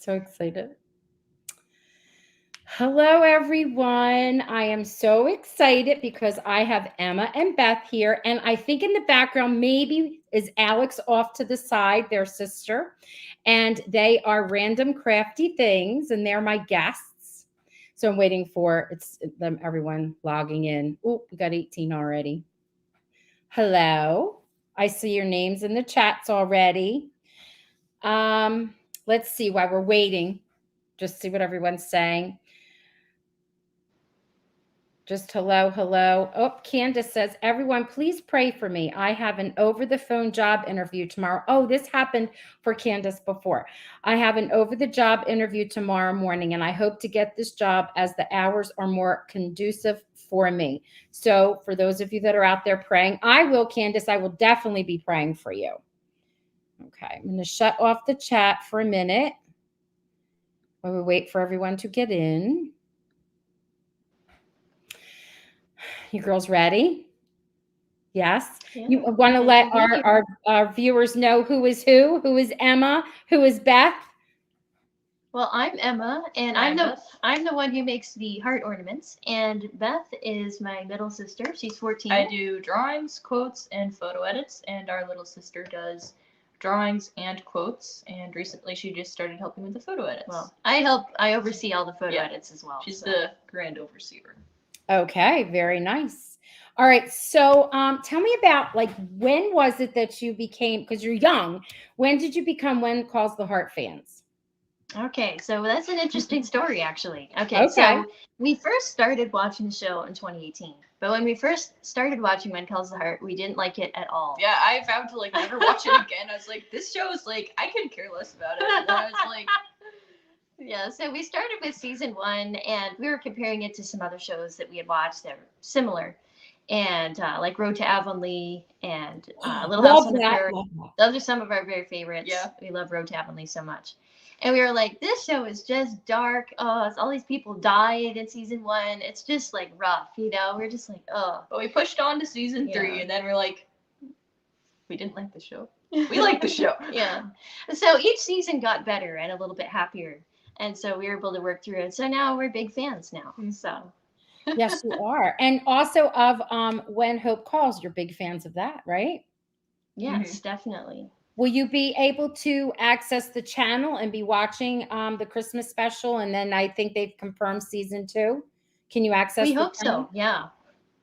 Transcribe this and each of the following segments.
So excited. Hello, everyone. I am so excited because I have Emma and Beth here. And I think in the background, maybe is Alex off to the side, their sister. And they are Random Crafty Things, and they're my guests. So I'm waiting for it's them, everyone logging in. Oh, we got 18 already. Hello. I see your names in the chats already. Let's see while we're waiting. Just see what everyone's saying. Just hello, hello. Oh, Candace says, everyone, please pray for me. I have an over the phone job interview tomorrow. Oh, this happened for Candace before. I have an over the job interview tomorrow morning, and I hope to get this job as the hours are more conducive for me. So, for those of you that are out there praying, I will, Candace, I will definitely be praying for you. Okay, I'm going to shut off the chat for a minute while we wait for everyone to get in. You girls ready? Yes. Yeah. You want to let our viewers know who is who? Who is Emma? Who is Beth? Well, I'm Emma, and I'm the one who makes the heart ornaments, and Beth is my middle sister. She's 14. I do drawings, quotes, and photo edits, and our little sister does drawings and quotes, and recently she just started helping with the photo edits. Well, I oversee all the photo edits as well. She's the grand overseer. Okay, very nice. All right, so tell me about, like, when was it that you became, because you're young, when did you become When Calls the Heart fans? Okay, so that's an interesting story, actually. Okay, so we first started watching the show in 2018, but when we first started watching When Calls the Heart, we didn't like it at all. Yeah, I vowed to, like, never watch it again. I was like, this show is, like, I could care less about it. And I was like... Yeah, so we started with season 1, and we were comparing it to some other shows that we had watched that were similar. And like Road to Avonlea and Little House on the Prairie. Those are some of our very favorites. Yeah. We love Road to Avonlea so much. And we were like, this show is just dark. Oh, it's all these people died in season 1. It's just like rough, you know? We're just like, oh. But we pushed on to season 3, and then we're like, we didn't like the show. We like the show. Yeah. So each season got better and a little bit happier. And so we were able to work through it. So now we're big fans now. So. Yes, you are. And also of When Hope Calls, you're big fans of that, right? Yes, definitely. Will you be able to access the channel and be watching the Christmas special? And then I think they've confirmed season 2. Can you access? We hope so. Yeah.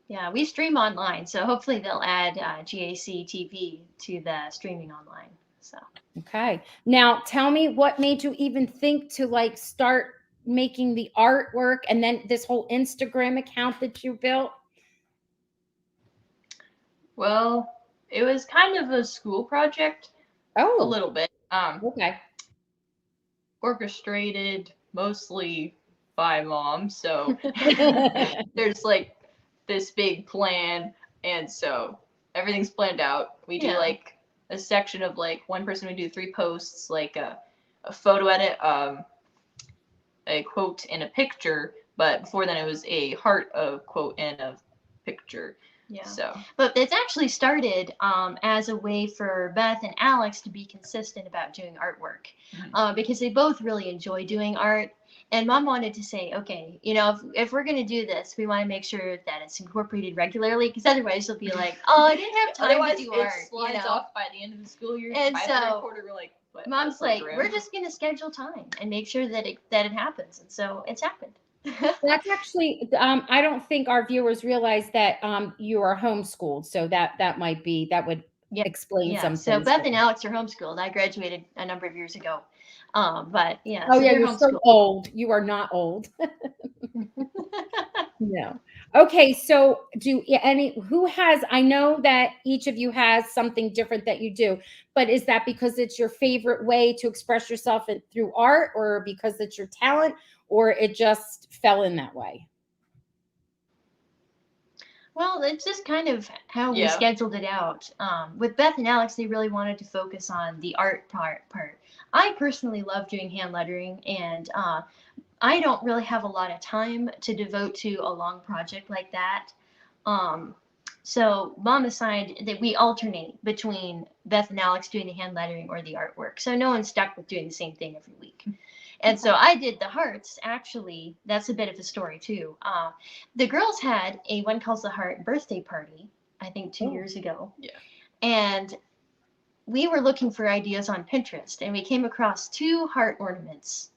Yeah, we stream online, so hopefully they'll add GAC TV to the streaming online. So. Okay. Now tell me, what made you even think to, like, start making the artwork and then this whole Instagram account that you built? Well, it was kind of a school project. Oh, a little bit. Okay. Orchestrated mostly by Mom, so there's like this big plan, and so everything's planned out. We do like a section of, like, one person would do 3 posts, like a photo edit, a quote, and a picture. But before then, it was a heart, a quote, and a picture. Yeah. So, but it's actually started as a way for Beth and Alex to be consistent about doing artwork, because they both really enjoy doing art. And Mom wanted to say, okay, you know, if we're going to do this, we want to make sure that it's incorporated regularly, because otherwise she'll be like, oh, I didn't have time to do art. It slides off by the end of the school year. And by so the quarter, we're like, what? Mom's like, we're just going to schedule time and make sure that it happens. And so it's happened. That's actually, I don't think our viewers realize that you are homeschooled. So that would explain some things. So Beth and Alex are homeschooled. I graduated a number of years ago. But yeah. Oh, so yeah, you're so old. You are not old. No. Okay, so I know that each of you has something different that you do, but is that because it's your favorite way to express yourself through art, or because it's your talent, or it just fell in that way? Well, it's just kind of how we scheduled it out. With Beth and Alex, they really wanted to focus on the art part. I personally love doing hand lettering, and I don't really have a lot of time to devote to a long project like that. So Mom assigned that we alternate between Beth and Alex doing the hand lettering or the artwork. So no one's stuck with doing the same thing every week. And so I did the hearts. Actually, that's a bit of a story too. The girls had a One Calls the Heart birthday party, I think 2 years ago. Yeah. And we were looking for ideas on Pinterest, and we came across 2 heart ornaments.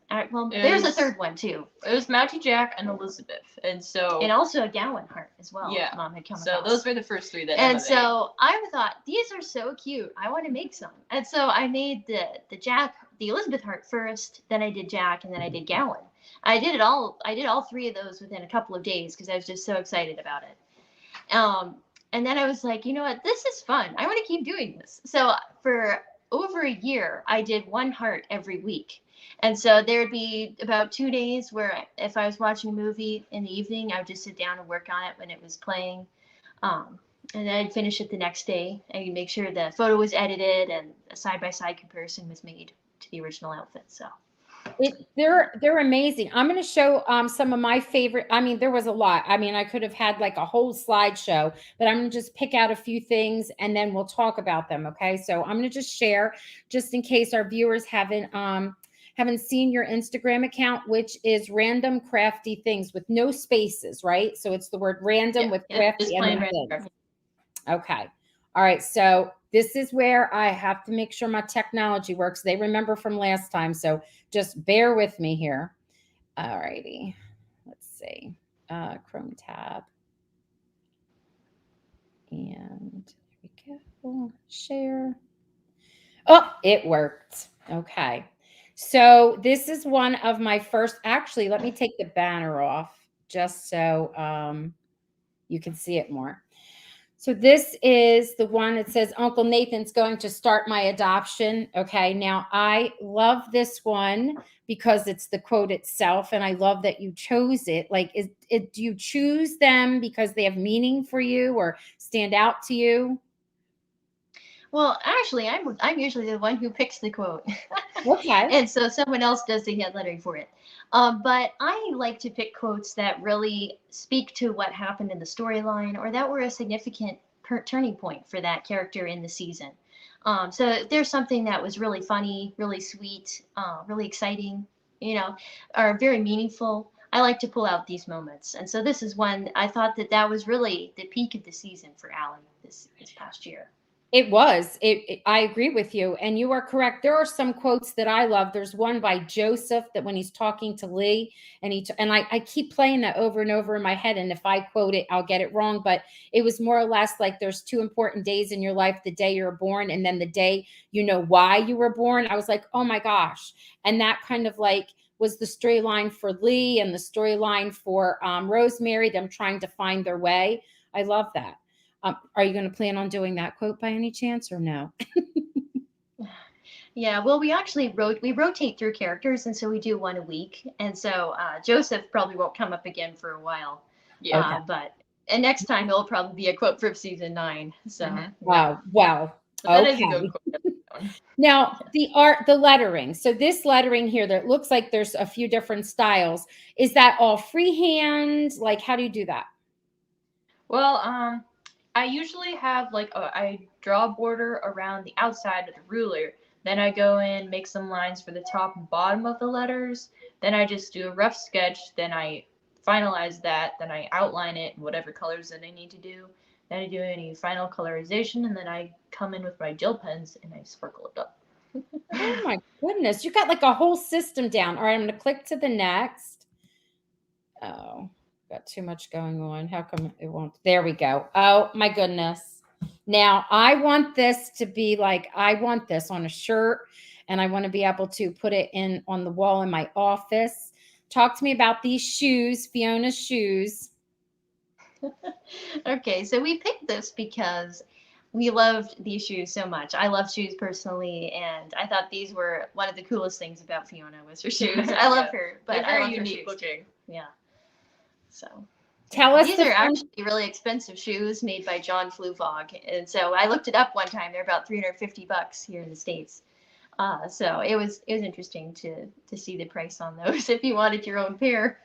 There's a third one too. It was Matty Jack and Elizabeth, and also a Gowan heart as well. Yeah. Mom had come So across. those were the first 3 that. And so I thought, these are so cute. I want to make some. And so I made the Elizabeth heart first, then I did Jack, and then I did Gowan. I did all 3 of those within a couple of days because I was just so excited about it. And then I was like, you know what? This is fun. I want to keep doing this. So for over a year, I did 1 heart every week. And so there'd be about 2 days where if I was watching a movie in the evening, I would just sit down and work on it when it was playing. And then I'd finish it the next day. I'd make sure the photo was edited and a side-by-side comparison was made to the original outfit. So they're amazing. I'm going to show some of my favorite. I mean, there was a lot. I mean, I could have had like a whole slideshow, but I'm going to just pick out a few things and then we'll talk about them. Okay. So I'm going to just share just in case our viewers haven't seen your Instagram account, which is RandomCraftyThings with no spaces, right? So it's the word random with crafty and things. Okay. All right. So this is where I have to make sure my technology works. They remember from last time. So just bear with me here. All righty. Let's see. Chrome tab. And there we go. Share. Oh, it worked. Okay. So this is one of my first, actually, let me take the banner off just so you can see it more. So this is the one that says Uncle Nathan's going to start my adoption. Okay. Now I love this one because it's the quote itself. And I love that you chose it. Like, do you choose them because they have meaning for you or stand out to you? Well, actually, I'm usually the one who picks the quote. Okay. And so someone else does the hand lettering for it. But I like to pick quotes that really speak to what happened in the storyline or that were a significant turning point for that character in the season. So if there's something that was really funny, really sweet, really exciting, or very meaningful, I like to pull out these moments. And so this is one I thought that was really the peak of the season for Allie this past year. It was. I agree with you. And you are correct. There are some quotes that I love. There's one by Joseph that when he's talking to Lee and I keep playing that over and over in my head. And if I quote it, I'll get it wrong. But it was more or less like there's 2 important days in your life, the day you're born and then the day you know why you were born. I was like, oh my gosh. And that kind of like was the storyline for Lee and the storyline for Rosemary, them trying to find their way. I love that. Are you going to plan on doing that quote by any chance or no? Yeah, well, we actually rotate through characters, and so we do 1 a week. And so Joseph probably won't come up again for a while. Yeah. And next time it'll probably be a quote from season 9. So wow. So that is a good quote. Now the lettering. So this lettering here, that looks like there's a few different styles. Is that all freehand? Like, how do you do that? Well, I usually have I draw a border around the outside with a ruler. Then I go in, make some lines for the top and bottom of the letters. Then I just do a rough sketch. Then I finalize that. Then I outline it in whatever colors that I need to do. Then I do any final colorization. And then I come in with my gel pens and I sparkle it up. Oh my goodness. You got like a whole system down. All right, I'm going to click to the next. Oh. Got too much going on. How come it won't? There we go. Oh my goodness. Now I want this to be like, I want this on a shirt and I want to be able to put it on the wall in my office. Talk to me about these shoes, Fiona's shoes. Okay. So we picked this because we loved these shoes so much. I love shoes personally. And I thought these were one of the coolest things about Fiona was her shoes. I love her, but they're I love very her unique shoes. looking. Yeah. So tell us these are actually really expensive shoes made by John Fluvog. And so I looked it up one time. They're about $350 here in the States. So it was interesting to see the price on those if you wanted your own pair.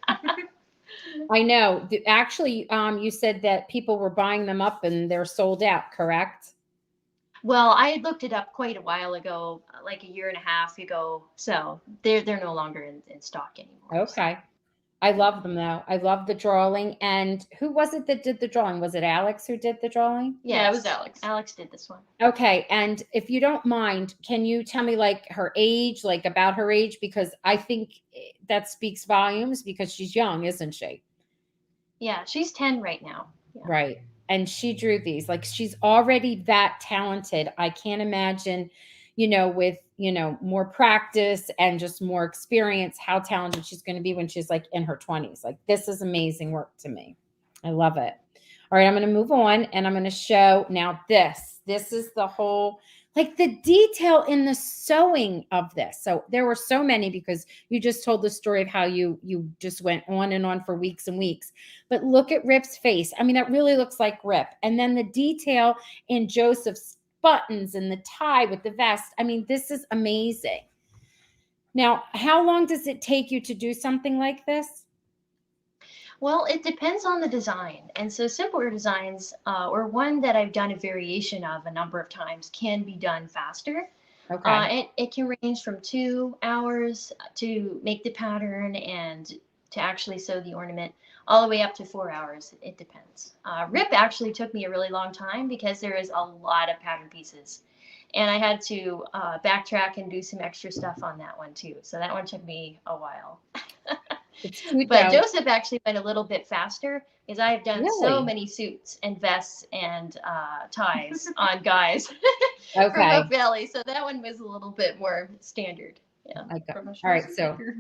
I know. Actually, you said that people were buying them up and they're sold out, correct? Well, I had looked it up quite a while ago, like a year and a half ago. So they're no longer in stock anymore. So. Okay. I love them though. I love the drawing. And who was it that did the drawing? Was it Alex who did the drawing? Yeah, it was Yes, Alex. Alex did this one. Okay. And if you don't mind, can you tell me like her age, like about her age? Because I think that speaks volumes because she's young, isn't she? Yeah, she's 10 right now. Yeah. Right. And she drew these. Like she's already that talented. I can't imagine, with, more practice and just more experience, how talented she's going to be when she's like in her 20s. Like this is amazing work to me. I love it. All right, I'm going to move on and I'm going to show now this. This is the whole, like the detail in the sewing of this. So there were so many because you just told the story of how you just went on and on for weeks and weeks. But look at Rip's face. I mean, that really looks like Rip. And then the detail in Joseph's buttons and the tie with the vest. I mean, this is amazing. Now, how long does it take you to do something like this? Well, it depends on the design. And so simpler designs, or one that I've done a variation of a number of times, can be done faster. Okay. It can range from 2 hours to make the pattern and to actually sew the ornament, all the way up to 4 hours. It depends. Rip actually took me a really long time because there is a lot of pattern pieces. And I had to backtrack and do some extra stuff on that one too. So that one took me a while. It's cute But though. Joseph actually went a little bit faster because I have done so Really? many suits and vests and ties on guys from Okay. Oak Valley. So that one was a little bit more standard. Yeah. I got, all Professional right. So speaker.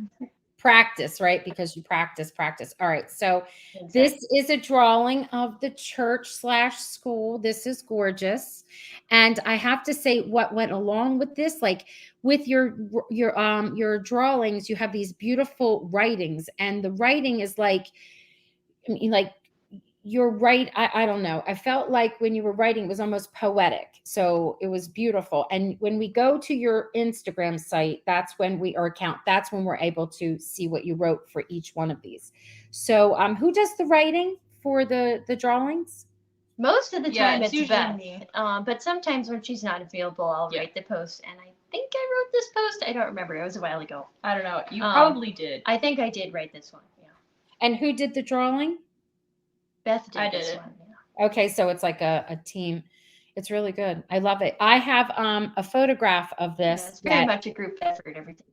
practice, right? Because you practice. All right. So Exactly. this is a drawing of the church/school. This is gorgeous. And I have to say what went along with this, like with your drawings, you have these beautiful writings and the writing is like, I mean, like you're right. I don't know. I felt like when you were writing, it was almost poetic. So it was beautiful. And when we go to your Instagram site, that's when we're able to see what you wrote for each one of these. So who does the writing for the drawings? Most of the Yeah, time it's it's usually Beth. me. But sometimes when she's not available, I'll Yeah. write the post. And I think I wrote this post. I don't remember. It was a while ago. I don't know. You probably did. I think I did write this one. Yeah. And who did the drawing? Beth did I did this it. one. Yeah. Okay, so it's like a team. It's really good. I love it. I have a photograph of Yeah, this. it's very much a group effort. Everything.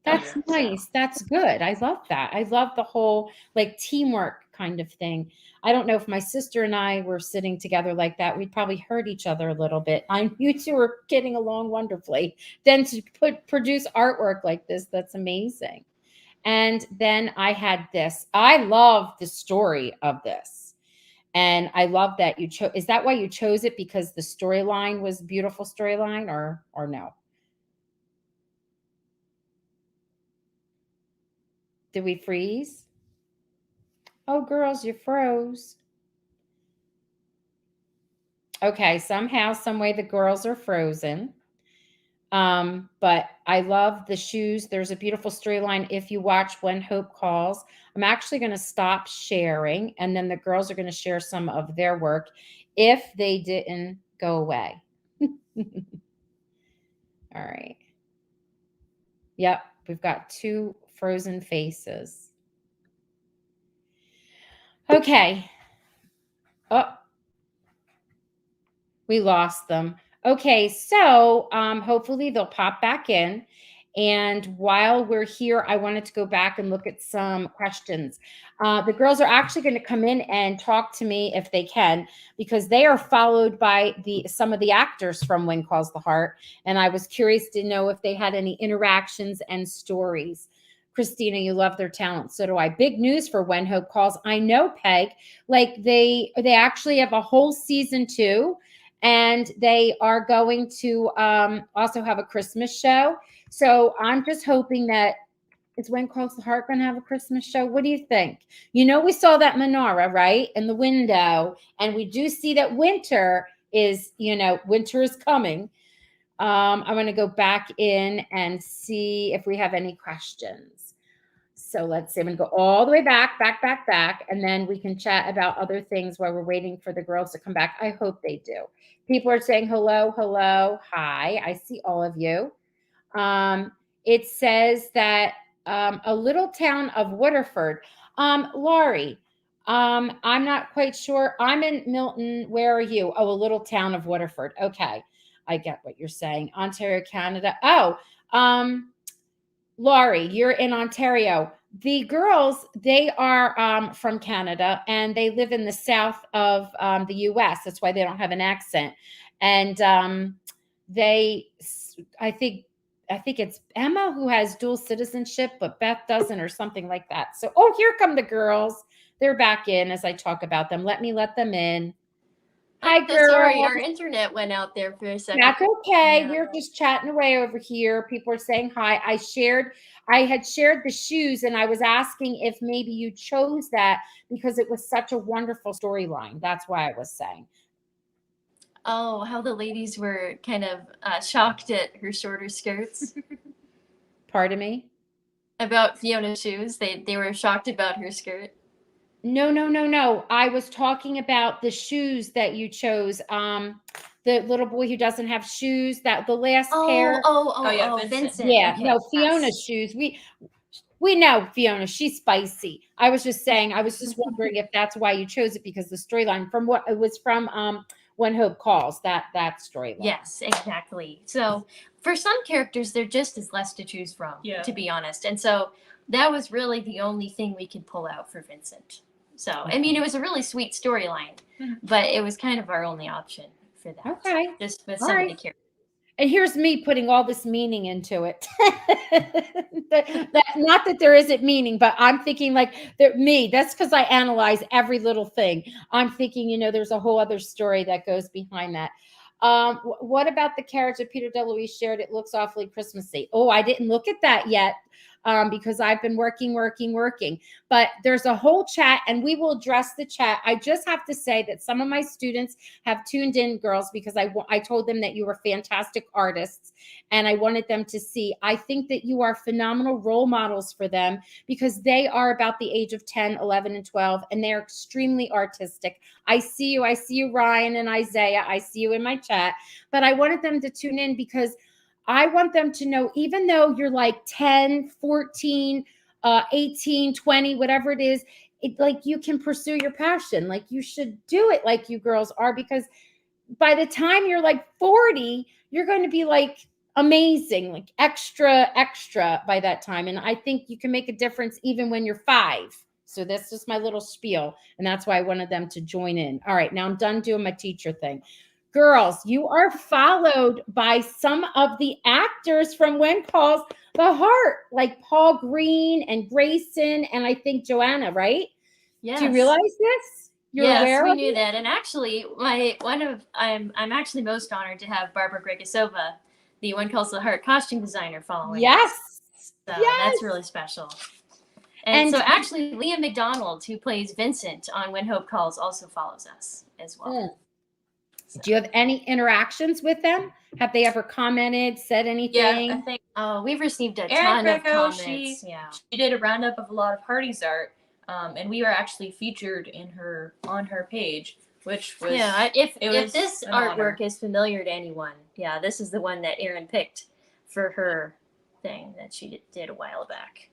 That's Yeah. nice. That's good. I love that. I love the whole like teamwork kind of thing. I don't know if my sister and I were sitting together like that, we'd probably hurt each other a little bit. You two are getting along wonderfully. Then to produce artwork like this, that's amazing. And then I had this. I love the story of this. And I love that you chose. Is that why you chose it? Because the storyline was a beautiful storyline or no? Did we freeze? Oh, girls, you froze. Okay, somehow, some way the girls are frozen. But I love the shoes. There's a beautiful storyline. If you watch When Hope Calls, I'm actually going to stop sharing, and then the girls are going to share some of their work if they didn't go away. All right. Yep, we've got two frozen faces. Okay. Oh, we lost them. Okay, so hopefully they'll pop back in. And while we're here, I wanted to go back and look at some questions. The girls are actually going to come in and talk to me if they can, because they are followed by some of the actors from When Calls the Heart. And I was curious to know if they had any interactions and stories. Christina, you love their talent. So do I. Big news for When Hope Calls. I know, Peg. Like they actually have a whole season 2. And they are going to also have a Christmas show. So I'm just hoping that is When Calls the Heart going to have a Christmas show. What do you think? We saw that menorah, right? In the window. And we do see that winter is coming. I'm going to go back in and see if we have any questions. So let's see. I'm going to go all the way back, and then we can chat about other things while we're waiting for the girls to come back. I hope they do. People are saying hello, hi. I see all of you. It says that a little town of Waterford. Laurie, I'm not quite sure. I'm in Milton. Where are you? Oh, a little town of Waterford. Okay. I get what you're saying. Ontario, Canada. Oh, Laurie, you're in Ontario. The girls, they are from Canada and they live in the south of the US. That's why they don't have an accent. And they, I think it's Emma who has dual citizenship, but Beth doesn't, or something like that. So, oh, here come the girls. They're back in as I talk about them. Let me let them in. Hi, girls. Sorry, our internet went out there for a second. That's okay. We're just chatting away over here. People are saying hi. I had shared the shoes, and I was asking if maybe you chose that because it was such a wonderful storyline. That's why I was saying. Oh, how the ladies were kind of shocked at her shorter skirts. Pardon me? About Fiona's shoes. They were shocked about her skirt. No. I was talking about the shoes that you chose. The little boy who doesn't have shoes, that the last pair. Yeah, Vincent. Yeah, okay. no, Fiona's shoes. We know Fiona, she's spicy. I was just wondering if that's why you chose it, because the storyline from what it was from When Hope Calls, that storyline. Yes, exactly. So for some characters, there just is less to choose from, to be honest. And so that was really the only thing we could pull out for Vincent. So, I mean, it was a really sweet storyline, but it was kind of our only option for that. Okay. Just with some of the characters. And here's me putting all this meaning into it. Not that there isn't meaning, but I'm thinking like that's because I analyze every little thing. I'm thinking, there's a whole other story that goes behind that. What about the carriage that Peter DeLuise shared? It looks awfully Christmassy. Oh, I didn't look at that yet. Because I've been working. But there's a whole chat, and we will address the chat. I just have to say that some of my students have tuned in, girls, because I told them that you were fantastic artists, and I wanted them to see. I think that you are phenomenal role models for them, because they are about the age of 10, 11, and 12, and they're extremely artistic. I see you, Ryan and Isaiah. I see you in my chat. But I wanted them to tune in because I want them to know, even though you're like 10, 14, 18, 20, whatever it is, like you can pursue your passion. Like you should do it like you girls are, because by the time you're like 40, you're going to be like amazing, like extra by that time. And I think you can make a difference even when you're 5. So that's just my little spiel. And that's why I wanted them to join in. All right, now I'm done doing my teacher thing. Girls, you are followed by some of the actors from When Calls the Heart, like Paul Green and Grayson, and I think Joanna, right? Yes. Do you realize this? You're aware we of knew it? that. And actually, I'm actually most honored to have Barbara Gregasova, the When Calls the Heart costume designer, following. Yes. So that's really special. And so actually, Liam McDonald, who plays Vincent on When Hope Calls, also follows us as well. So. Do you have any interactions with them? Have they ever commented, said anything? Yeah, I think we've received a ton of comments. She did a roundup of a lot of Hearties art, and we were actually featured on her page, which was if this artwork is familiar to anyone, this is the one that Erin picked for her thing that she did a while back.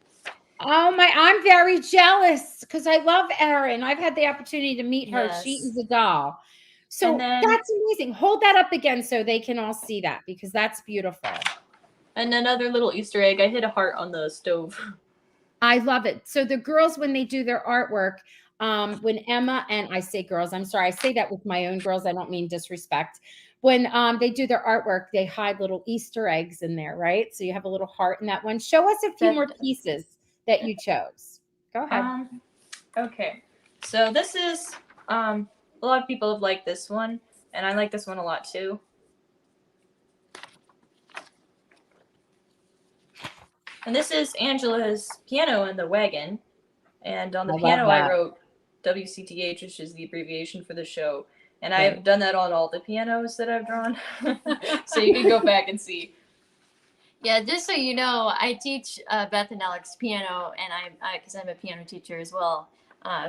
Oh my, I'm very jealous because I love Erin. I've had the opportunity to meet her. Yes. She is a doll. So that's amazing. Hold that up again so they can all see that, because that's beautiful. And another little Easter egg, I hit a heart on the stove. I love it. So the girls, when they do their artwork, when Emma, and I say girls, I'm sorry, I say that with my own girls, I don't mean disrespect. When they do their artwork, they hide little Easter eggs in there, right? So you have a little heart in that one. Show us a few more pieces that you chose. Go ahead. Okay. So this is, a lot of people have liked this one, and I like this one a lot too. And this is Angela's piano in the wagon. And on the piano, I wrote WCTH, which is the abbreviation for the show. And I have done that on all the pianos that I've drawn. So you can go back and see. Yeah, just so you know, I teach Beth and Alex piano, and because I'm a piano teacher as well.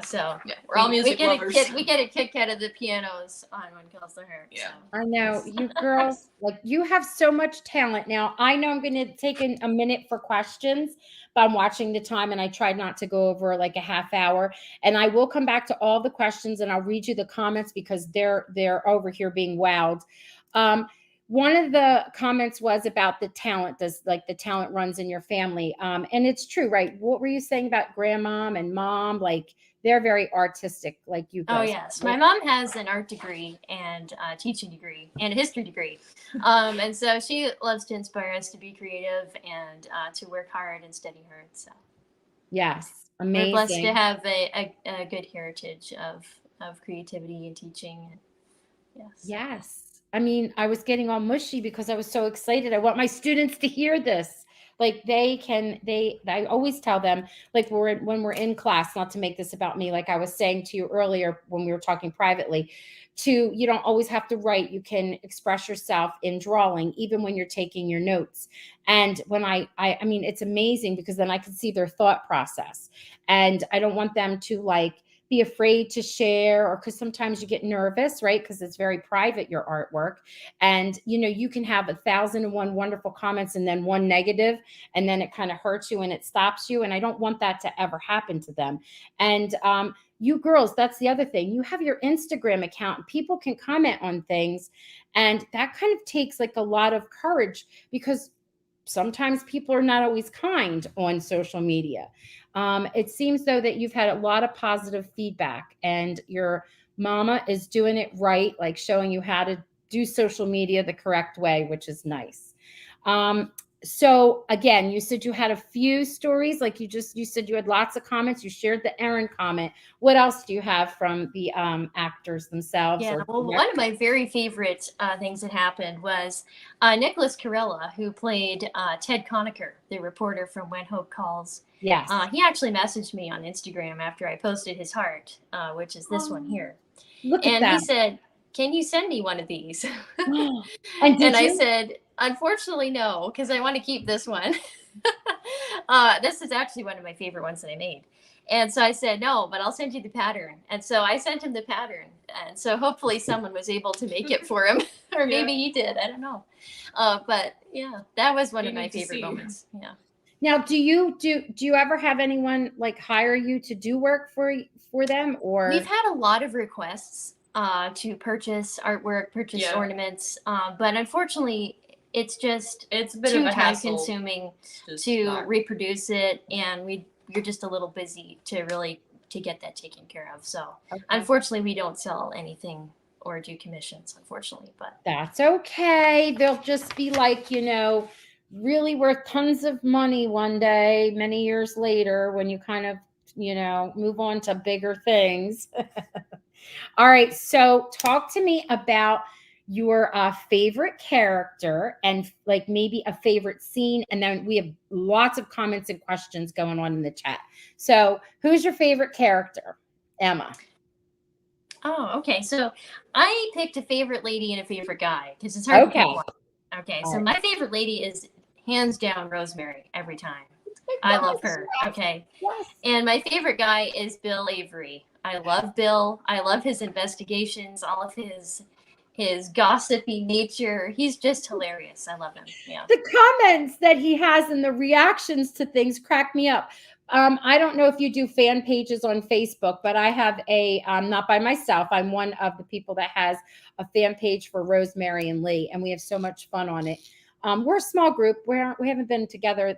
So Yeah, we're all music lovers. We get a kick out of the pianos on When Kills the Heart. Yeah. So. I know you girls, like you have so much talent. Now I know I'm going to take a minute for questions, but I'm watching the time and I tried not to go over like a half hour. And I will come back to all the questions and I'll read you the comments because they're over here being wowed. One of the comments was about the talent. Does like the talent runs in your family? And it's true, right? What were you saying about grandmom and mom? Like they're very artistic, like you Oh guys. yes, my mom has an art degree and a teaching degree and a history degree, and so she loves to inspire us to be creative and to work hard and study hard. So Yes, we're blessed to amazing. have a good heritage of creativity and teaching. Yes. Yes. I mean, I was getting all mushy because I was so excited. I want my students to hear this. Like I always tell them, like when we're in class, not to make this about me, like I was saying to you earlier when we were talking privately, you don't always have to write. You can express yourself in drawing, even when you're taking your notes. And when I mean, it's amazing because then I can see their thought process. And I don't want them to like be afraid to share, or because sometimes you get nervous, right? Because it's very private, your artwork. And you can have 1,001 wonderful comments and then one negative, and then it kind of hurts you and it stops you. And I don't want that to ever happen to them. And you girls, that's the other thing. You have your Instagram account and people can comment on things. And that kind of takes like a lot of courage because sometimes people are not always kind on social media. It seems though that you've had a lot of positive feedback and your mama is doing it right, like showing you how to do social media the correct way, which is nice. So again, you said you had a few stories, like you said you had lots of comments. You shared the Erin comment. What else do you have from the actors themselves? Yeah, Or well, one of my very favorite things that happened was Nicholas Carella, who played Ted Conacher, the reporter from When Hope Calls. yes, He actually messaged me on Instagram after I posted his heart, which is this one here. look at And that. he said, "Can you send me one of these?" And did And I you? said, "Unfortunately, no, because I want to keep this one." This is actually one of my favorite ones that I made. And so I said, "No, but I'll send you the pattern." And so I sent him the pattern. And so hopefully someone was able to make it for him, or maybe he did. I don't know. But yeah, that was one of my favorite moments. Yeah. Now, do you ever have anyone like hire you to do work for them, or We've had a lot of requests to purchase artwork, purchase ornaments, but unfortunately, it's a bit too of a time hassle consuming to reproduce it, and you're just a little busy to get that taken care of. So okay. unfortunately, we don't sell anything or do commissions, unfortunately, but That's okay. They'll just be like, really worth tons of money one day, many years later, when you kind of, move on to bigger things. All right. So talk to me about your favorite character and like maybe a favorite scene. And then we have lots of comments and questions going on in the chat. So who's your favorite character? Emma. Oh, okay. So I picked a favorite lady and a favorite guy because it's hard to pick one. Okay, so my favorite lady is hands down Rosemary every time. I love her. Okay. Yes. And my favorite guy is Bill Avery. I love Bill. I love his investigations, all of his gossipy nature. He's just hilarious. I love him. Yeah. The comments that he has and the reactions to things crack me up. I don't know if you do fan pages on Facebook, but I have not by myself. I'm one of the people that has a fan page for Rosemary and Lee, and we have so much fun on it. We're a small group. We haven't been together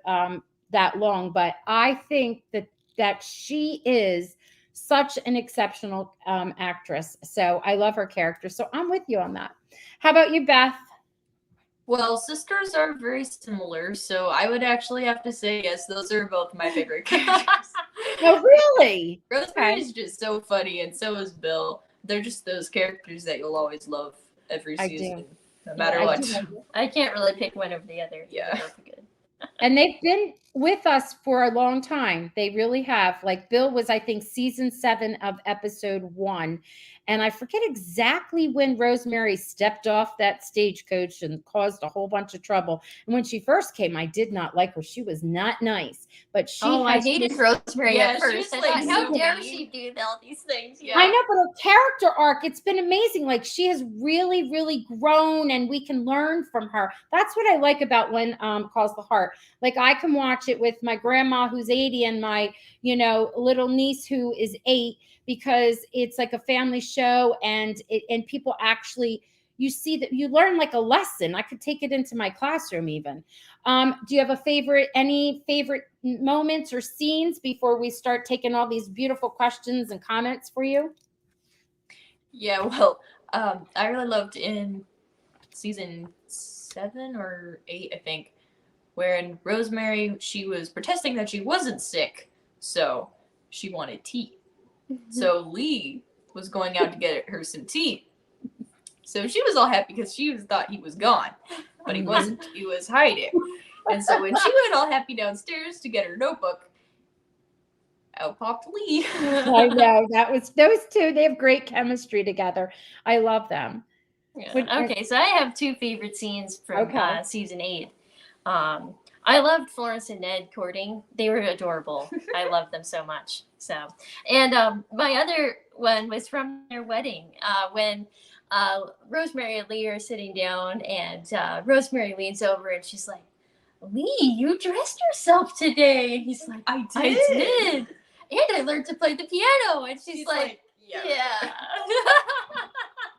that long, but I think that she is such an exceptional actress. So I love her character. So I'm with you on that. How about you, Beth? Well, sisters are very similar, so I would actually have to say yes, those are both my favorite characters. Oh, really? Rosemary is just so funny, and so is Bill. They're just those characters that you'll always love every season, no matter what. I can't really pick one over the other. Yeah. Good. And they've been with us for a long time. They really have. Like Bill was, I think, season 7 of episode 1. And I forget exactly when Rosemary stepped off that stagecoach and caused a whole bunch of trouble. And when she first came, I did not like her. She was not nice. But she I hated Rosemary Yeah, at she first. was, I like, thought, how so dare mean. she do all these things? Yeah. I know, but her character arc, it's been amazing. Like she has really, really grown and we can learn from her. That's what I like about When Calls the Heart. Like I can watch it with my grandma who's 80 and my, little niece who is 8 because it's like a family show and people actually, you see that you learn like a lesson. I could take it into my classroom even. Do you have any favorite moments or scenes before we start taking all these beautiful questions and comments for you? Yeah, well, I really loved in season 7 or 8, I think, wherein Rosemary, she was protesting that she wasn't sick, so she wanted tea. So Lee was going out to get her some tea. So she was all happy because she thought he was gone, but he wasn't. He was hiding. And so when she went all happy downstairs to get her notebook, out popped Lee. I know, that was those two. They have great chemistry together. I love them. Yeah. Okay, so I have 2 favorite scenes from Okay. season 8. I loved Florence and Ned courting. They were adorable. I loved them so much. So, and my other one was from their wedding when Rosemary and Lee are sitting down, and Rosemary leans over and she's like, "Lee, you dressed yourself today." And he's like, I did. And I learned to play the piano." And she's like, yeah.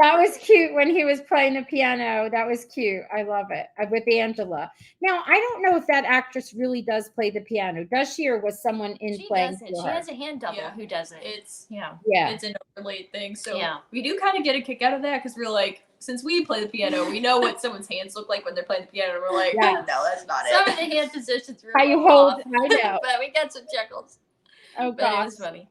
That was cute when he was playing the piano. That was cute. I love it. With Angela. Now, I don't know if that actress really does play the piano. Does she, or was someone in She playing doesn't. for She her? has a hand double Yeah. who does it. It's Yeah. it's an overlaid thing. So Yeah. we do kind of get a kick out of that because we're like, since we play the piano, we know what someone's hands look like when they're playing the piano. And we're like, Yeah. no, that's not Some it. of the hand positions were How you off, hold, I know. but we got some chuckles. Oh, But it gosh. was funny.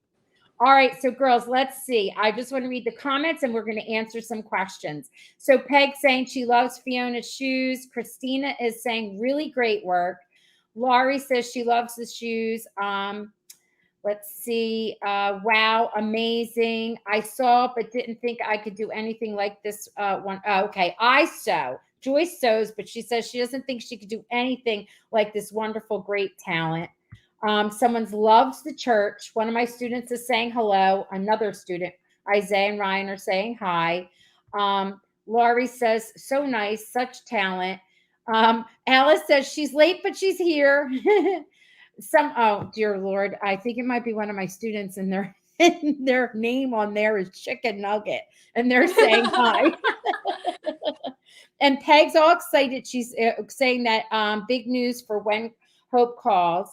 All right, so girls, let's see. I just want to read the comments and we're going to answer some questions. So Peg saying she loves Fiona's shoes. Christina is saying really great work. Laurie says she loves the shoes. Let's see. Wow, amazing. I saw but didn't think I could do anything like this one. Oh, okay, I sew. Joyce sews, but she says she doesn't think she could do anything like this wonderful, great talent. Someone's loves the church. One of my students is saying hello. Another student, Isaiah and Ryan, are saying hi. Laurie says, so nice, such talent. Alice says she's late, but she's here. Oh, dear Lord, I think it might be one of my students, and their name on there is Chicken Nugget, and they're saying hi. And Peg's all excited. She's saying that big news for When Hope Calls.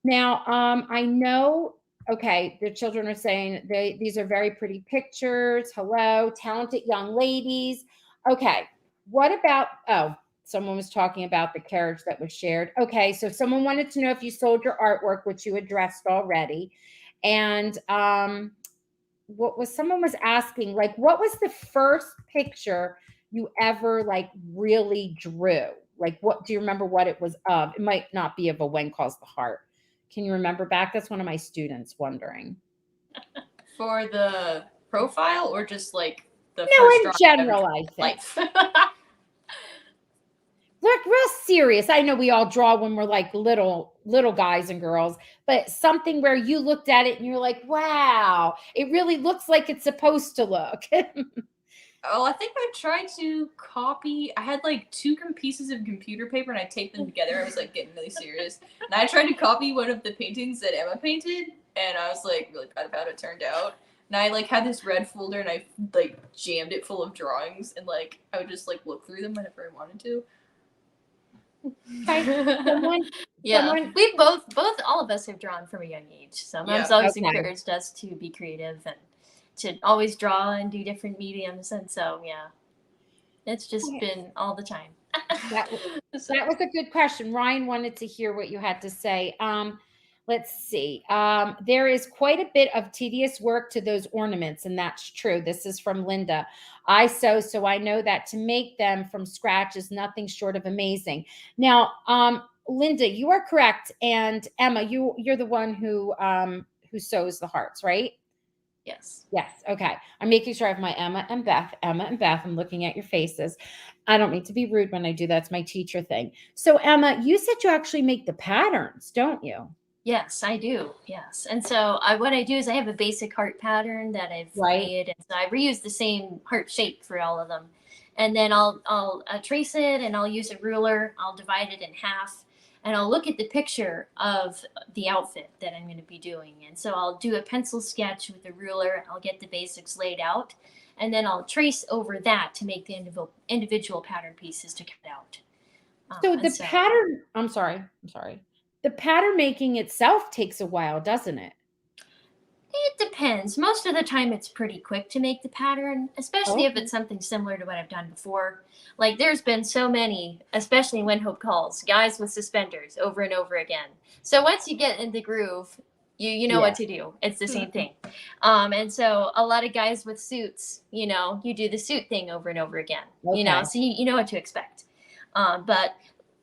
Now, I know, okay, the children are saying these are very pretty pictures. Hello, talented young ladies. Okay, what about, someone was talking about the carriage that was shared. Okay, so someone wanted to know if you sold your artwork, which you addressed already. And someone was asking, like, what was the first picture you ever like really drew? Like, what do you remember what it was of? It might not be of a When Calls the Heart. Can you remember back? That's one of my students wondering. For the profile or just like the No, first in drawing general, of I think. life? Look, real serious. I know we all draw when we're like little guys and girls, but something where you looked at it and you're like, wow, it really looks like it's supposed to look. Oh, I think I tried to copy. I had like 2 pieces of computer paper and I taped them together. I was like getting really serious. And I tried to copy one of the paintings that Emma painted, and I was like really proud of how it turned out. And I like had this red folder and I like jammed it full of drawings, and like I would just like look through them whenever I wanted to. We both all of us have drawn from a young age. So Mom's always encouraged us to be creative and to always draw and do different mediums, and so it's just been all the time. That was a good question. Ryan wanted to hear what you had to say. Let's see. There is quite a bit of tedious work to those ornaments, and that's true. This is from Linda. I sew, so I know that to make them from scratch is nothing short of amazing. Now, Linda, you are correct. And Emma, you're the one who sews the hearts, right? Yes. Yes. Okay. I'm making sure I have my Emma and Beth. Emma and Beth. I'm looking at your faces. I don't mean to be rude when I do that. It's my teacher thing. So Emma, you said you actually make the patterns, don't you? Yes, I do. Yes. And so what I do is I have a basic heart pattern that I've Right. made, and so I reuse the same heart shape for all of them. And then I'll trace it, and I'll use a ruler. I'll divide it in half, and I'll look at the picture of the outfit that I'm going to be doing. And so I'll do a pencil sketch with a ruler. I'll get the basics laid out, and then I'll trace over that to make the individual pattern pieces to cut out. So the pattern, I'm sorry. The pattern making itself takes a while, doesn't it? It depends. Most of the time, it's pretty quick to make the pattern, especially if Okay. it's something similar to what I've done before. Like, there's been so many, especially when Hope calls, guys with suspenders over and over again. So once you get in the groove, you know Yeah. what to do. It's the same thing. And so a lot of guys with suits, you do the suit thing over and over again. Okay. So you know what to expect. But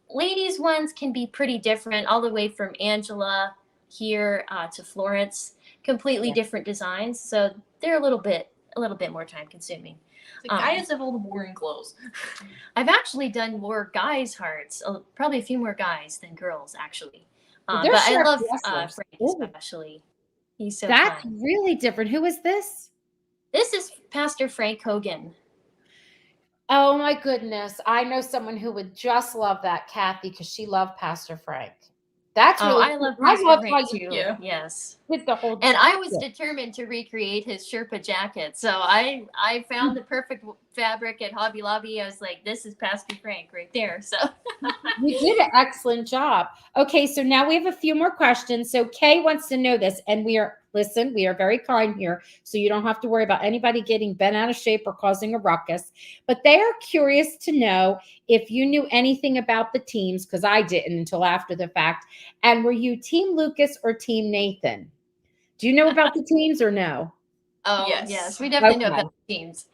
ladies ones can be pretty different, all the way from Angela here to Florence. Completely Yeah. different designs, so they're a little bit more time consuming. The guys have all the boring clothes. I've actually done more guys' hearts, probably a few more guys than girls, actually. They're But I sharp love dressers. Frank Ooh, especially. He's so that's fun. really different. Who is this? This is Pastor Frank Hogan. Oh my goodness. I know someone who would just love that, Kathy, because she loved Pastor Frank. That's really I cool. love I Pastor love how Frank you too. Yeah. Yes. did the whole And I was jacket. determined to recreate his Sherpa jacket. So I found the perfect fabric at Hobby Lobby. I was like, this is Pastor Frank right there. So You did an excellent job. Okay, so now we have a few more questions. So Kay wants to know this, and we are very kind here, so you don't have to worry about anybody getting bent out of shape or causing a ruckus. But they are curious to know if you knew anything about the teams, because I didn't until after the fact. And were you Team Lucas or Team Nathan? Do you know about the teams or no? Oh, Yes. yes, we definitely know Okay. about the teams.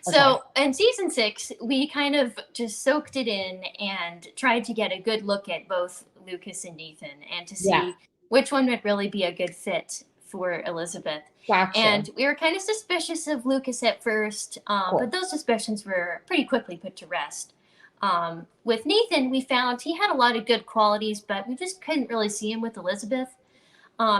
Okay. So in season 6, we kind of just soaked it in and tried to get a good look at both Lucas and Nathan and to see Yeah. which one would really be a good fit for Elizabeth. Gotcha. And we were kind of suspicious of Lucas at first, Cool. but those suspicions were pretty quickly put to rest. With Nathan, we found he had a lot of good qualities, but we just couldn't really see him with Elizabeth.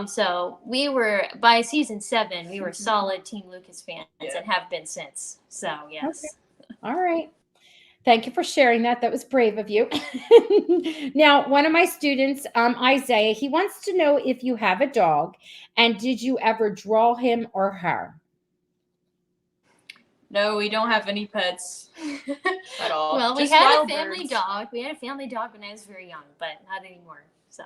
So we were, by season 7, we were solid Team Lucas fans and have been since. So yes. Okay. All right. Thank you for sharing that. That was brave of you. Now, one of my students, Isaiah, he wants to know if you have a dog and did you ever draw him or her? No, we don't have any pets at all. Well, we Just had a wild family birds. dog. We had a family dog when I was very young, but not anymore. So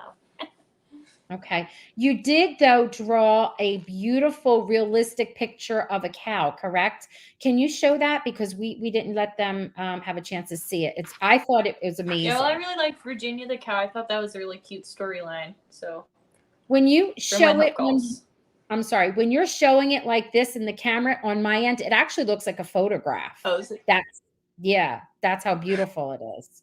Okay. You did, though, draw a beautiful, realistic picture of a cow, correct? Can you show that? Because we didn't let them have a chance to see it. I thought it was amazing. Yeah, well, I really liked Virginia the cow. I thought that was a really cute storyline. So when you show it, I'm sorry, when you're showing it like this in the camera on my end, it actually looks like a photograph. Oh, is it? That's how beautiful it is.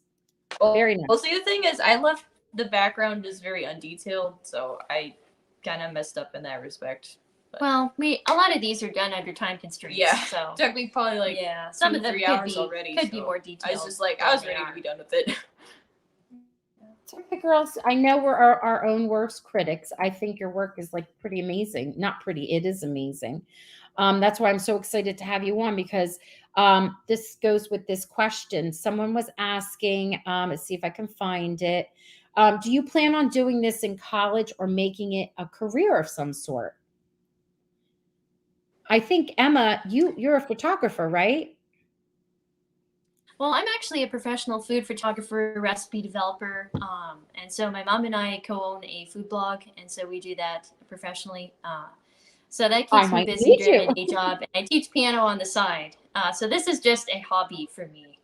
Well, Very nice. Well, see, the thing is, I left the background just very undetailed, so I kind of messed up in that respect. But. Well, a lot of these are done under time constraints. Yeah, so it took me probably like some of them 3 hours already. Could be more detailed. I was just like, I was ready to be done with it. It's okay, girls. I know we're our own worst critics. I think your work is like pretty amazing. Not pretty, it is amazing. That's why I'm so excited to have you on, because this goes with this question. Someone was asking, let's see if I can find it. Do you plan on doing this in college or making it a career of some sort? I think, Emma, you're a photographer, right? Well, I'm actually a professional food photographer, recipe developer, and so my mom and I co-own a food blog, and so we do that professionally. So that keeps me busy during my day job, and I teach piano on the side. So this is just a hobby for me.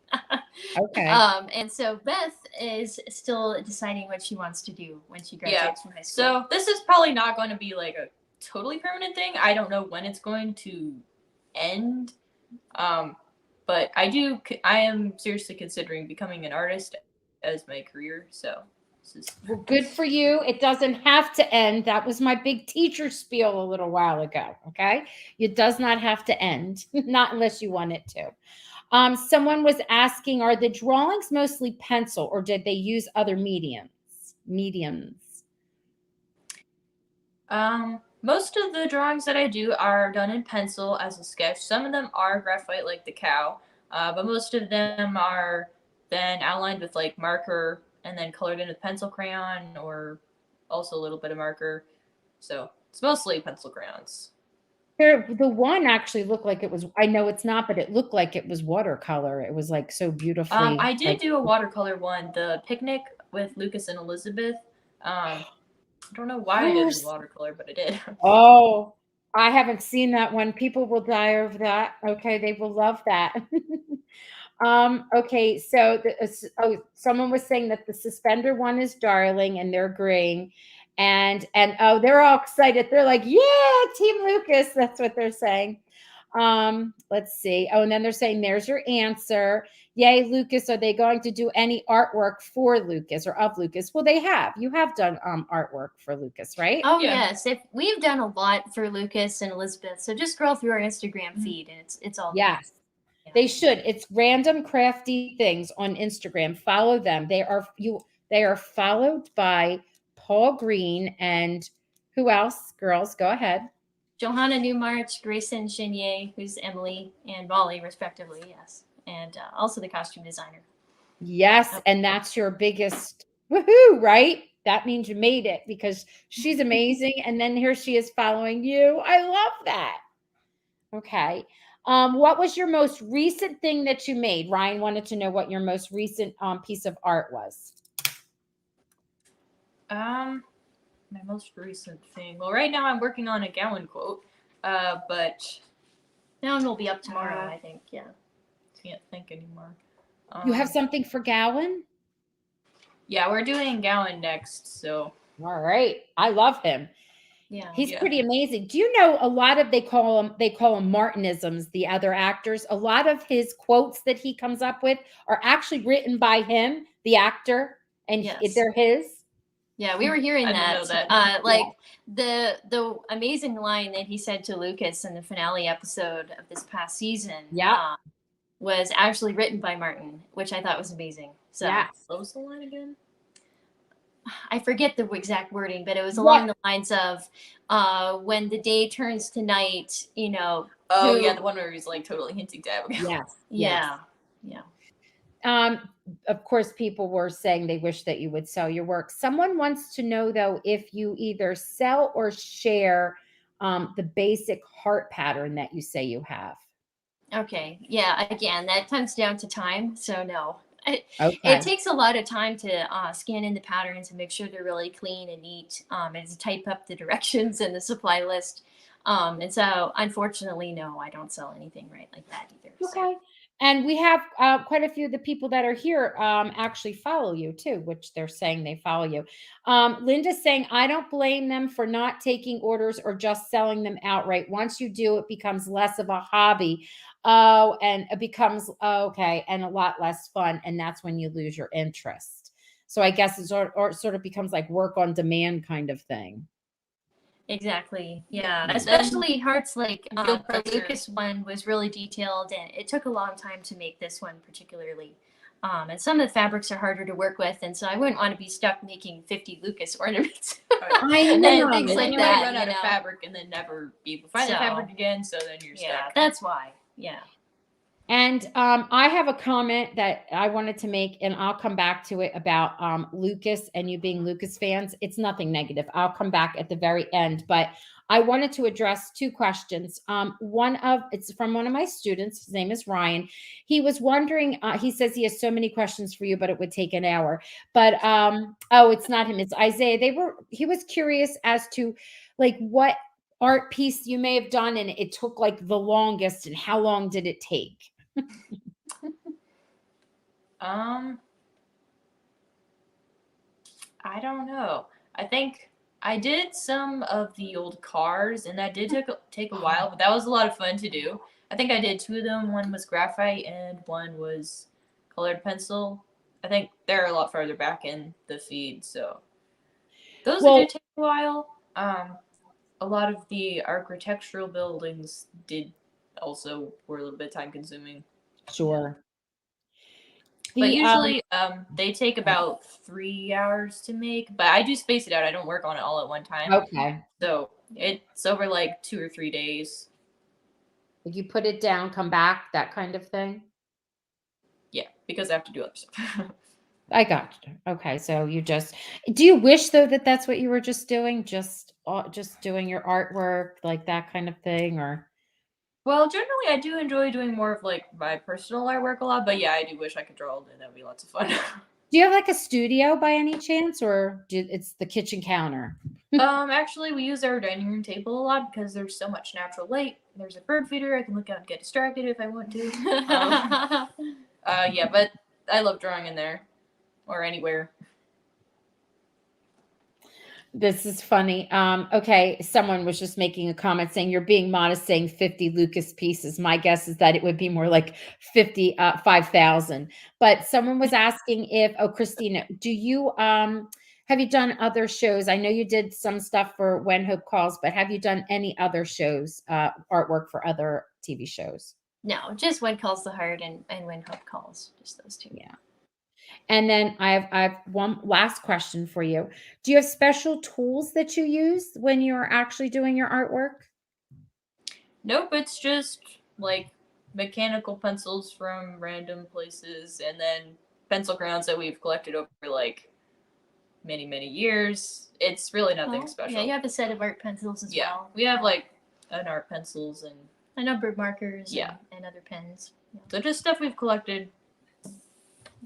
Okay. And so Beth is still deciding what she wants to do when she graduates from high school. So this is probably not going to be like a totally permanent thing. I don't know when it's going to end. But I am seriously considering becoming an artist as my career. So Well, good for you. It doesn't have to end. That was my big teacher spiel a little while ago. Okay. It does not have to end, not unless you want it to. Someone was asking, are the drawings mostly pencil or did they use other mediums? Most of the drawings that I do are done in pencil as a sketch. Some of them are graphite, like the cow, but most of them are then outlined with like marker and then colored in with pencil crayon or also a little bit of marker. So it's mostly pencil crayons. The one actually looked like it was, I know it's not, but it looked like it was watercolor. It was like so beautifully. I did do a watercolor one, the picnic with Lucas and Elizabeth. I don't know why I did it in watercolor, but I did. Oh, I haven't seen that one. People will die over that. Okay, they will love that. Okay, so someone was saying that the suspender one is darling and they're agreeing. And oh, they're all excited. They're like, yeah, Team Lucas. That's what they're saying. Let's see. Oh, and then they're saying there's your answer. Yay, Lucas. Are they going to do any artwork for Lucas or of Lucas? Well, they have. You have done artwork for Lucas, right? Oh yeah. Yes, we've done a lot for Lucas and Elizabeth. So just scroll through our Instagram feed, and it's all yes. there. Yeah. They should. It's RandomCraftyThings on Instagram. Follow them. They are followed by Paul Green and who else? Girls, go ahead. Johanna Newmarch, Grayson Chenier, who's Emily and Molly, respectively. Yes, and also the costume designer. Yes, and that's your biggest woohoo, right? That means you made it because she's amazing. And then here she is following you. I love that. Okay. What was your most recent thing that you made? Ryan wanted to know what your most recent piece of art was. My most recent thing. Well, right now I'm working on a Gowan quote, but that one will be up tomorrow, I think. Yeah. Can't think anymore. You have something for Gowan? Yeah, we're doing Gowan next, so. All right. I love him. Yeah. He's pretty amazing. Do you know a lot of they call them Martinisms, the other actors? A lot of his quotes that he comes up with are actually written by him, the actor, and they're his. Yeah, we were hearing that. That. The amazing line that he said to Lucas in the finale episode of this past season was actually written by Martin, which I thought was amazing. So what was the line again? I forget the exact wording, but it was along the lines of when the day turns to night, you know. Oh, yeah, the one where he's like totally hinting to Abigail. Yeah. Of course, people were saying they wish that you would sell your work. Someone wants to know, though, if you either sell or share the basic heart pattern that you say you have. Okay. Yeah. Again, that comes down to time. So no. It takes a lot of time to scan in the patterns and make sure they're really clean and neat, and to type up the directions and the supply list. And so, unfortunately, no, I don't sell anything right like that either. Okay. And we have quite a few of the people that are here actually follow you too, which they're saying they follow you. Linda's saying, I don't blame them for not taking orders or just selling them outright. Once you do, it becomes less of a hobby. Oh, and it becomes and a lot less fun. And that's when you lose your interest. So I guess it sort of becomes like work on demand kind of thing. Exactly. Yeah. Especially hearts like the Lucas one was really detailed, and it took a long time to make this one particularly. And some of the fabrics are harder to work with, and so I wouldn't want to be stuck making 50 Lucas ornaments. And then things like that. Run out of fabric and then never be able to find the fabric again. So then you're stuck. Yeah, that's why. Yeah. And I have a comment that I wanted to make, and I'll come back to it about Lucas and you being Lucas fans. It's nothing negative. I'll come back at the very end, but I wanted to address two questions. It's from one of my students. His name is Ryan. He was wondering, he says he has so many questions for you, but it would take an hour. But it's not him. It's Isaiah. He was curious as to like what art piece you may have done, and it took like the longest, and how long did it take? I don't know. I think I did some of the old cars, and that did take a while, but that was a lot of fun to do. I think I did two of them. One was graphite, and one was colored pencil. I think they're a lot farther back in the feed, so those Well, do take a while. A lot of the architectural buildings were a little bit time consuming. sure. But The usually they take about 3 hours to make. But I do space it out. I don't work on it all at one time. okay. So it's over like 2 or 3 days. Like you put it down, come back, that kind of thing. Yeah, because I have to do other stuff. I got you. Okay, so do you wish though that that's what you were just doing, just doing your artwork, like that kind of thing, or Well, generally I do enjoy doing more of like my personal artwork a lot, but yeah, I do wish I could draw all day. That would be lots of fun. do you have like a studio by any chance, or it's the kitchen counter? Actually, we use our dining room table a lot because there's so much natural light. There's a bird feeder. I can look out and get distracted if I want to. Yeah, but I love drawing in there or anywhere. This is funny. Okay, someone was just making a comment saying you're being modest, saying 50 Lucas pieces. My guess is that it would be more like 5,000. But someone was asking Christina, do you have you done other shows? I know you did some stuff for When Hope Calls, but have you done any other shows, artwork for other TV shows? No, just When Calls the Heart and When Hope Calls. Just those two. Yeah. And then I have one last question for you. Do you have special tools that you use when you're actually doing your artwork? Nope, it's just like mechanical pencils from random places and then pencil crayons that we've collected over like many, many years. It's really nothing special. Yeah, you have a set of art pencils as well. We have like an art pencils and a number of markers yeah. and other pens. Yeah. So just stuff we've collected.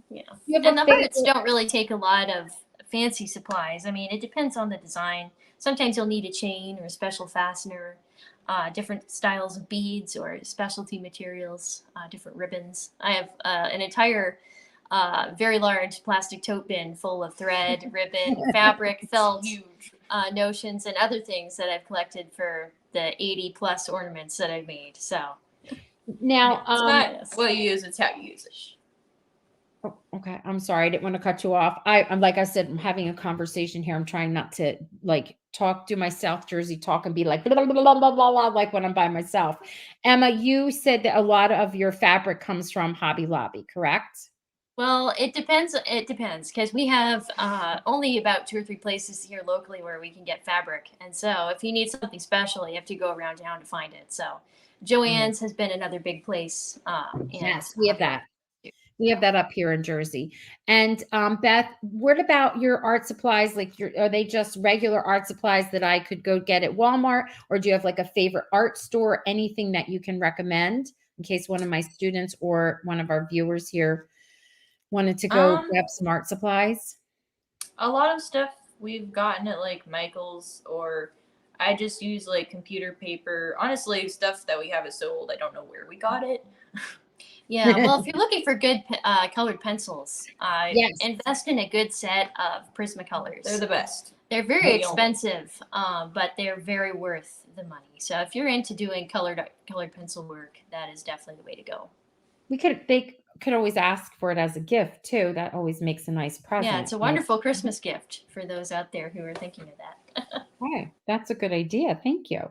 Yeah. And the hearts don't really take a lot of fancy supplies. I mean, it depends on the design. Sometimes you'll need a chain or a special fastener, different styles of beads or specialty materials, different ribbons. I have an entire very large plastic tote bin full of thread, ribbon, fabric, felt, notions, and other things that I've collected for the 80 plus ornaments that I've made. So now, it's not what you use, it's how you use it. Oh, okay. I'm sorry. I didn't want to cut you off. I'm like I said, I'm having a conversation here. I'm trying not to like do my South Jersey talk and be like, blah, blah, blah, blah, blah, blah, like when I'm by myself. Emma, you said that a lot of your fabric comes from Hobby Lobby, correct? Well, it depends. It depends because we have only about 2 or 3 places here locally where we can get fabric. And so if you need something special, you have to go around town to find it. So Joann's has been another big place. Yes, we have that. We have that up here in Jersey. And Beth, what about your art supplies? Like, are they just regular art supplies that I could go get at Walmart? Or do you have like a favorite art store, anything that you can recommend in case one of my students or one of our viewers here wanted to go grab some art supplies? A lot of stuff we've gotten at like Michael's, or I just use like computer paper. Honestly, stuff that we have is so old, I don't know where we got it. Yeah, well, if you're looking for good colored pencils, yes. Invest in a good set of Prismacolors. They're the best. They're very expensive, but they're very worth the money. So if you're into doing colored pencil work, that is definitely the way to go. They could always ask for it as a gift too. That always makes a nice present. Yeah, it's a wonderful Christmas gift for those out there who are thinking of that. Okay, that's a good idea. Thank you.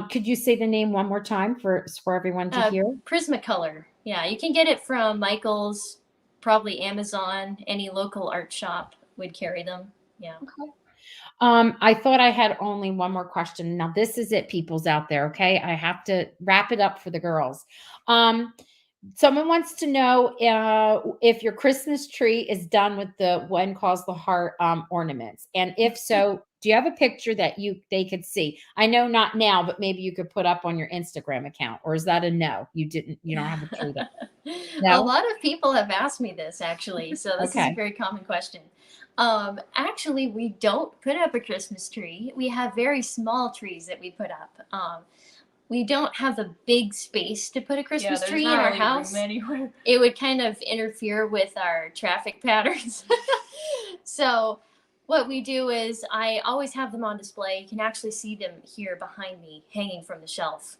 Could you say the name one more time for everyone to hear? Prismacolor. Yeah, you can get it from Michael's, probably Amazon. Any local art shop would carry them. Yeah. Okay. I thought I had only one more question. Now this is it, peoples out there. Okay, I have to wrap it up for the girls. Someone wants to know if your Christmas tree is done with the When Calls the Heart ornaments, and if so, do you have a picture that they could see? I know not now, but maybe you could put up on your Instagram account, or is that a no? You don't have a tree that. No? A lot of people have asked me this actually, so this is a very common question. Actually, we don't put up a Christmas tree. We have very small trees that we put up. We don't have a big space to put a Christmas tree in our house. It would kind of interfere with our traffic patterns. So what we do is I always have them on display. You can actually see them here behind me hanging from the shelf.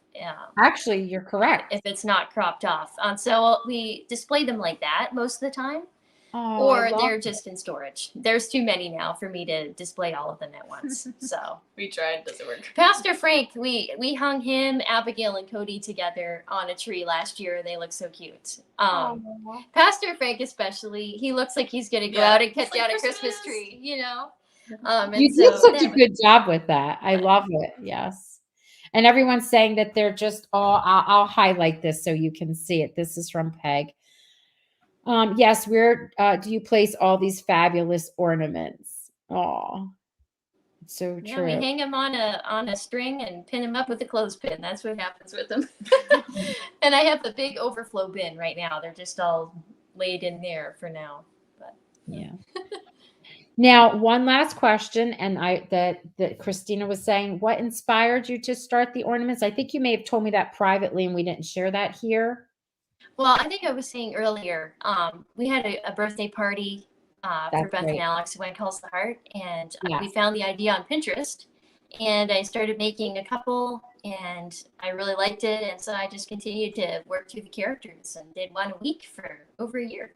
Actually, you're correct. If it's not cropped off. So we display them like that most of the time. Oh, I or love they're it. just in storage. There's too many now for me to display all of them at once. So We tried, doesn't work. Pastor Frank, we hung him, Abigail, and Cody together on a tree last year. They look so cute. Aw. Pastor Frank especially, he looks like he's gonna go Yeah. out and cut It's like down a Christmas Christmas. tree, You and did so such a that, good job with that. I love it. Yes. And everyone's saying that they're just all, I'll highlight this so you can see it. This is from Peg. Yes, where do you place all these fabulous ornaments? Oh, it's so yeah, we true. hang him on a string and pin him up with a clothespin. That's what happens with them. And I have the big overflow bin right now. They're just all laid in there for now. But Yeah. Now, one last question, and that Christina was saying, what inspired you to start the ornaments? I think you may have told me that privately, and we didn't share that here. well, I think I was saying earlier, we had a birthday party for That's Beth and right. Alex when calls the heart, and we Yes. found the idea on Pinterest, and I started making a couple, and I really liked it, and so I just continued to work through the characters and did one a week for over a year.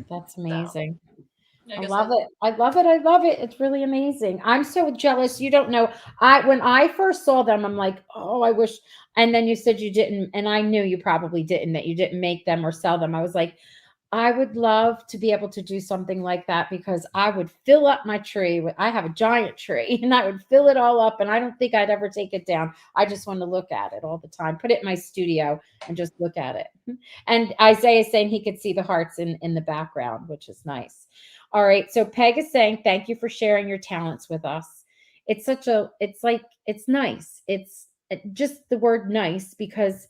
That's So amazing. I I guess love it. I love it. I love it. It's really amazing. I'm so jealous. You don't know. When I first saw them, I'm like, oh, I wish. And then you said you didn't, and I knew you probably didn't, that you didn't make them or sell them. I was like, I would love to be able to do something like that because I would fill up my tree. I have a giant tree and I would fill it all up. And I don't think I'd ever take it down. I just want to look at it all the time, put it in my studio and just look at it. And Isaiah is saying he could see the hearts in the background, which is nice. All right. So Peg is saying, thank you for sharing your talents with us. It's nice. It's just the word nice because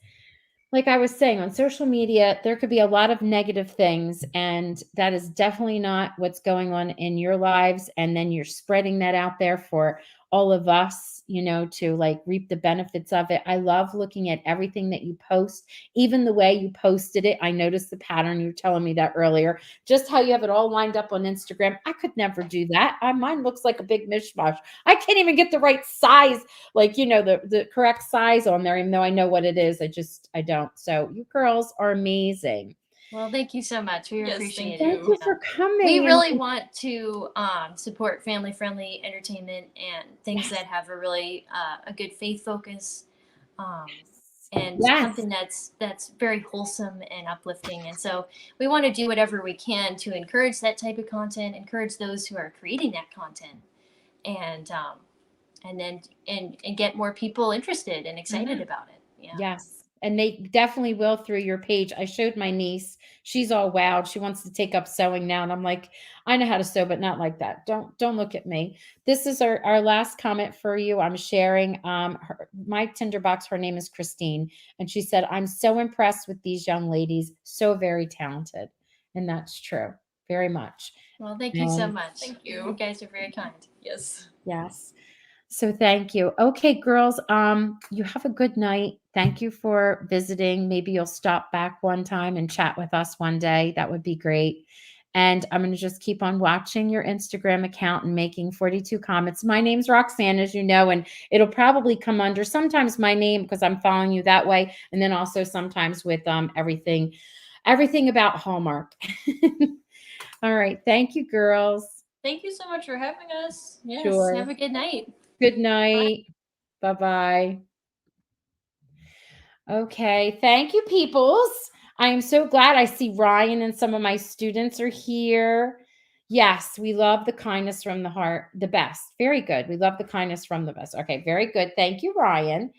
like I was saying, on social media, there could be a lot of negative things, and that is definitely not what's going on in your lives. And then you're spreading that out there for all of us, to like reap the benefits of it. I love looking at everything that you post, even the way you posted it. I noticed the pattern. You were telling me that earlier, just how you have it all lined up on Instagram. I could never do that. Mine looks like a big mishmash. I can't even get the right size, like the correct size on there, even though I know what it is. I don't. So you girls are amazing. well, thank you so much. We Yes, appreciate thank it. Thank you for coming. We and- really want to support family-friendly entertainment and things Yes. that have a really a good faith focus, and Yes. something that's very wholesome and uplifting. And so we want to do whatever we can to encourage that type of content, encourage those who are creating that content, and then get more people interested and excited about it. Yeah. Yes. And they definitely will through your page. I showed my niece. She's all wowed. She wants to take up sewing now. And I'm like, I know how to sew, but not like that. Don't look at me. This is our last comment for you. I'm sharing my tinderbox. Her name is Christine. And she said, I'm so impressed with these young ladies. So very talented. And that's true. Very much. Well, thank you so And- much. Thank you. You guys are very kind. Yes. Yes. So thank you. Okay, girls, you have a good night. Thank you for visiting. Maybe you'll stop back one time and chat with us one day. That would be great. And I'm going to just keep on watching your Instagram account and making 42 comments. My name's Roxanne, as you know, and it'll probably come under sometimes my name because I'm following you that way. And then also sometimes with everything about Hallmark. All right. Thank you, girls. Thank you so much for having us. Yes. Sure. Have a good night. Good night. Bye-bye. Okay. Thank you, peoples. I am so glad I see Ryan and some of my students are here. Yes, we love the kindness from the heart, the best. Very good. We love the kindness from the best. Okay, very good. Thank you, Ryan.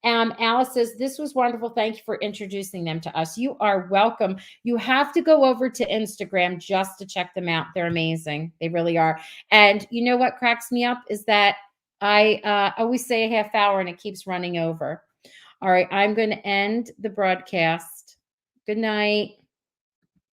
Alice says, this was wonderful. Thank you for introducing them to us. You are welcome. You have to go over to Instagram just to check them out. They're amazing. They really are. And you know what cracks me up is that I always say a half hour and it keeps running over. All right, I'm going to end the broadcast. Good night.